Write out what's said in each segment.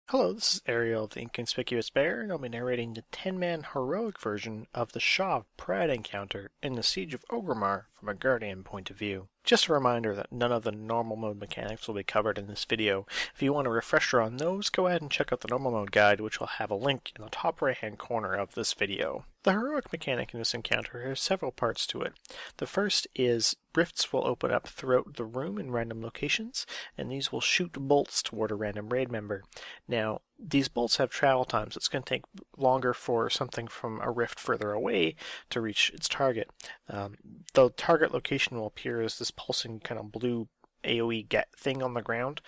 Hello, this is Arielle of the Inconspicuous Bear, and I'll be narrating the 10-man heroic version of the Shaw of Pride encounter in the Siege of Orgrimmar from a Guardian point of view. Just a reminder that none of the normal mode mechanics will be covered in this video. If you want a refresher on those, go ahead and check out the normal mode guide, which will have a link in the top right hand corner of this video. The heroic mechanic in this encounter has several parts to it. The first is rifts will open up throughout the room in random locations, and these will shoot bolts toward a random raid member. Now, these bolts have travel times. It's going to take longer for something from a rift further away to reach its target. The target location will appear as this pulsing kind of blue AoE get thing on the ground.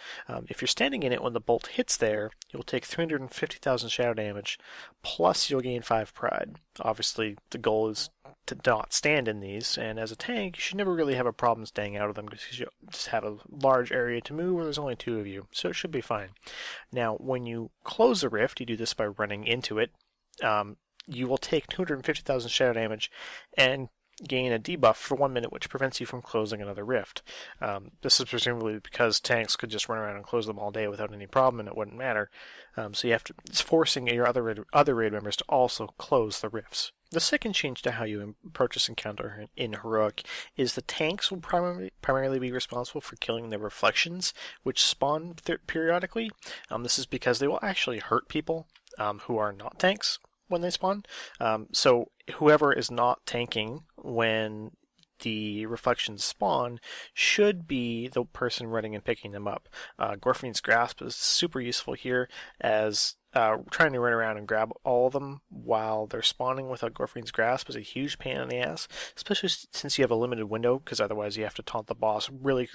If you're standing in it when the bolt hits there, you'll take 350,000 shadow damage, plus you'll gain 5 pride. Obviously, the goal is to not stand in these, and as a tank, you should never really have a problem staying out of them because you just have a large area to move where there's only 2 of you, so it should be fine. Now, when you close a rift, you do this by running into it. You will take 250,000 shadow damage and gain a debuff for 1 minute, which prevents you from closing another rift. This is presumably because tanks could just run around and close them all day without any problem, and it wouldn't matter. So you have to, it's forcing your other raid members to also close the rifts. The second change to how you approach this encounter in Heroic is the tanks will primarily be responsible for killing the reflections, which spawn periodically. This is because they will actually hurt people who are not tanks when they spawn. So whoever is not tanking when the reflections spawn should be the person running and picking them up. Gorfine's Grasp is super useful here, as trying to run around and grab all of them while they're spawning without Gorfine's Grasp is a huge pain in the ass, especially since you have a limited window, because otherwise you have to taunt the boss really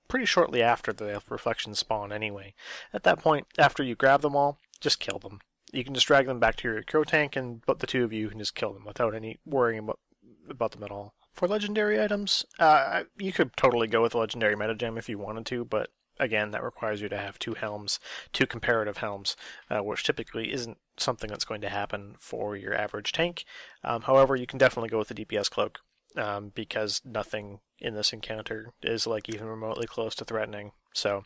pretty shortly after the reflections spawn anyway. At that point, after you grab them all, just kill them. You can just drag them back to your crow tank, and but the 2 of you can just kill them without any worrying about them at all. For legendary items, you could totally go with a legendary metagem if you wanted to, but again, that requires you to have 2 helms, 2 comparative helms, which typically isn't something that's going to happen for your average tank. However, you can definitely go with the DPS cloak, because nothing in this encounter is like even remotely close to threatening. So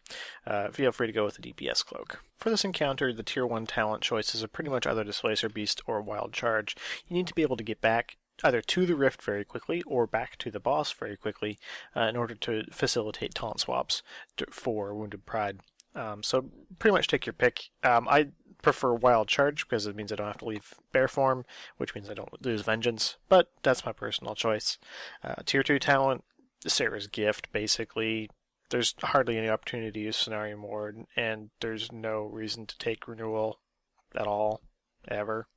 feel free to go with the DPS cloak. For this encounter, the tier 1 talent choices are pretty much either Displacer Beast or Wild Charge. You need to be able to get back either to the rift very quickly or back to the boss very quickly in order to facilitate taunt swaps for Wounded Pride. So pretty much take your pick. I prefer Wild Charge because it means I don't have to leave Bear form, which means I don't lose Vengeance, but that's my personal choice. Tier 2 talent, Sarah's Gift, basically. There's hardly any opportunity to use Scenario Mode, and there's no reason to take Renewal at all, ever.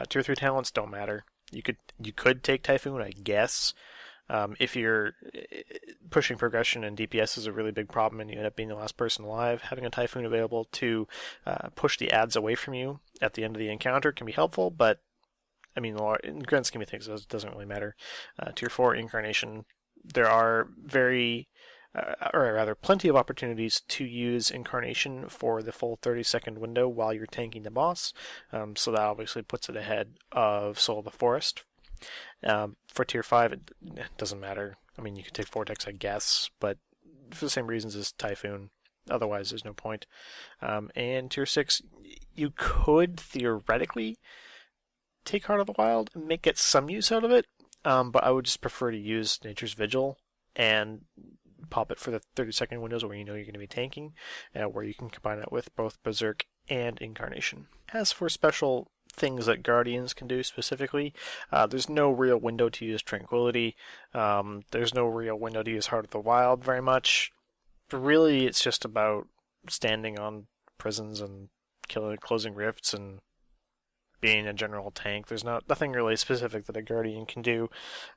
Tier 3 talents don't matter. You could take Typhoon, I guess. If you're pushing progression and DPS is a really big problem and you end up being the last person alive, having a Typhoon available to push the ads away from you at the end of the encounter can be helpful, but I mean, in the grand scheme of things, it doesn't really matter. Tier 4 Incarnation, there are plenty of opportunities to use Incarnation for the full 30-second window while you're tanking the boss, so that obviously puts it ahead of Soul of the Forest. For Tier 5, it doesn't matter. I mean, you could take Vortex, I guess, but for the same reasons as Typhoon. Otherwise, there's no point. And Tier 6, you could theoretically take Heart of the Wild and get some use out of it, but I would just prefer to use Nature's Vigil and pop it for the 30-second windows where you know you're going to be tanking, where you can combine it with both Berserk and Incarnation. As for special things that Guardians can do specifically, there's no real window to use Tranquility. There's no real window to use Heart of the Wild very much. But really, it's just about standing on prisons and closing rifts and being a general tank. There's nothing really specific that a Guardian can do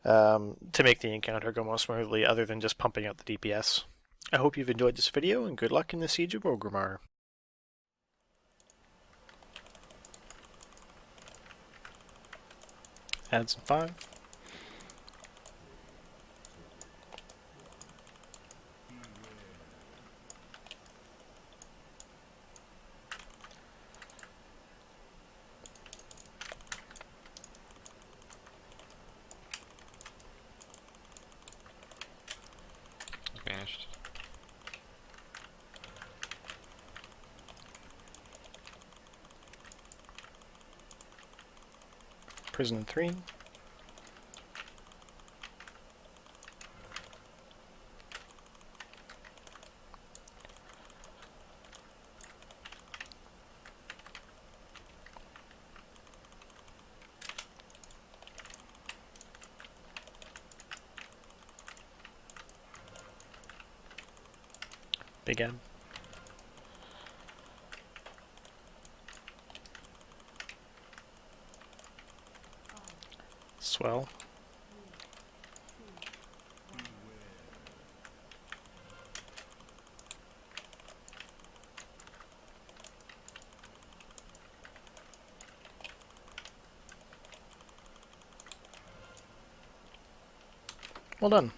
to make the encounter go more smoothly other than just pumping out the DPS. I hope you've enjoyed this video, and good luck in the Siege of Orgrimmar. Add some 5. Vanished. Prison 3. Begin. Swell. Well done.